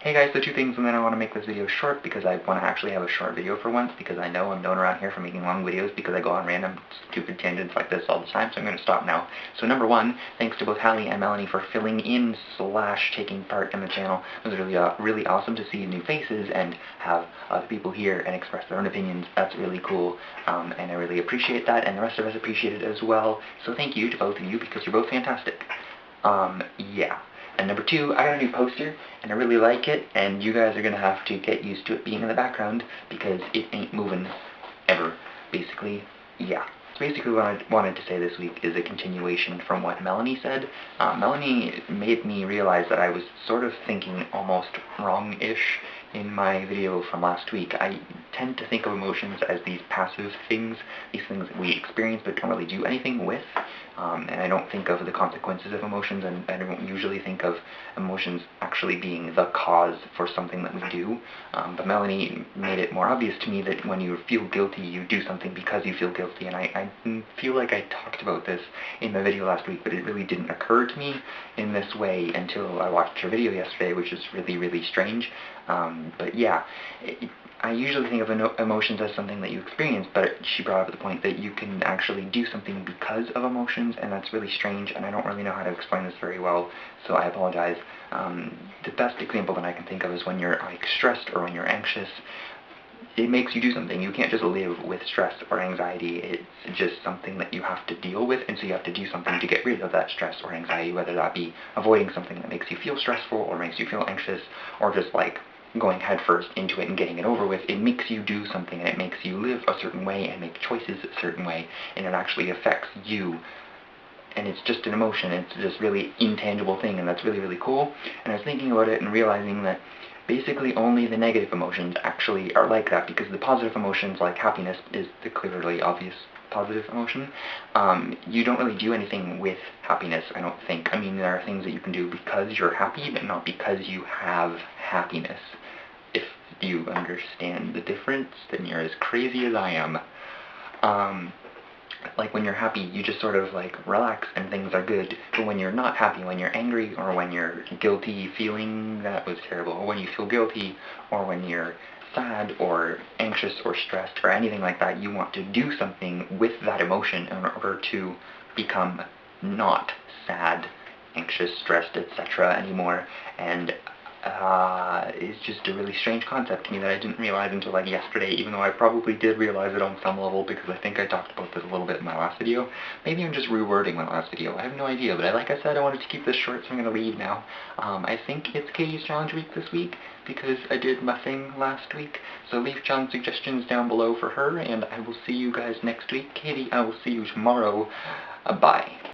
Hey guys, so two things, and then I want to make this video short because I want to actually have a short video for once, because I know I'm known around here for making long videos because I go on random stupid tangents like this all the time, so I'm going to stop now. So number one, thanks to both Hallie and Melanie for filling in / taking part in the channel. It was really awesome to see new faces and have other people here and express their own opinions. That's really cool, and I really appreciate that, and the rest of us appreciate it as well. So thank you to both of you because you're both fantastic. Yeah. And number two, I got a new poster, and I really like it, and you guys are going to have to get used to it being in the background, because it ain't moving ever, basically. Yeah. So basically what I wanted to say this week is a continuation from what Melanie said. Melanie made me realize that I was sort of thinking almost wrong-ish in my video from last week. I tend to think of emotions as these passive things, these things that we experience but don't really do anything with. And I don't think of the consequences of emotions, and I don't usually think of emotions actually being the cause for something that we do. But Melanie made it more obvious to me that when you feel guilty, you do something because you feel guilty, and I feel like I talked about this in the video last week, but it really didn't occur to me in this way until I watched her video yesterday, which is really strange. But yeah, I usually think of emotions as something that you experience, but she brought up the point that you can actually do something because of emotions, and that's really strange, and I don't really know how to explain this very well, so I apologize. The best example that I can think of is when you're stressed or when you're anxious. It makes you do something. You can't just live with stress or anxiety. It's just something that you have to deal with, and so you have to do something to get rid of that stress or anxiety, whether that be avoiding something that makes you feel stressful or makes you feel anxious, or just like going headfirst into it and getting it over with. It makes you do something, and it makes you live a certain way and make choices a certain way, and it actually affects you. And it's just an emotion. It's this really intangible thing, and that's really cool. And I was thinking about it and realizing that basically only the negative emotions actually are like that, because the positive emotions, like happiness, is the clearly obvious positive emotion. You don't really do anything with happiness, I don't think. I mean, there are things that you can do because you're happy, but not because you have happiness. If you understand the difference, then you're as crazy as I am. Like when you're happy, you just sort of like relax and things are good. But when you're not happy, when you're angry, or when you're guilty feeling that was terrible, or when you feel guilty, or when you're sad or anxious or stressed or anything like that, you want to do something with that emotion in order to become not sad, anxious, stressed, etc. anymore. And it's just a really strange concept to me that I didn't realize until like yesterday, even though I probably did realize it on some level because I think I talked about this a little bit in my last video. Maybe I'm just rewording my last video, I have no idea, but like I said, I wanted to keep this short, so I'm going to leave now. I think it's Katie's challenge week this week because I did my thing last week, so leave challenge suggestions down below for her, and I will see you guys next week. Katie, I will see you tomorrow. Bye.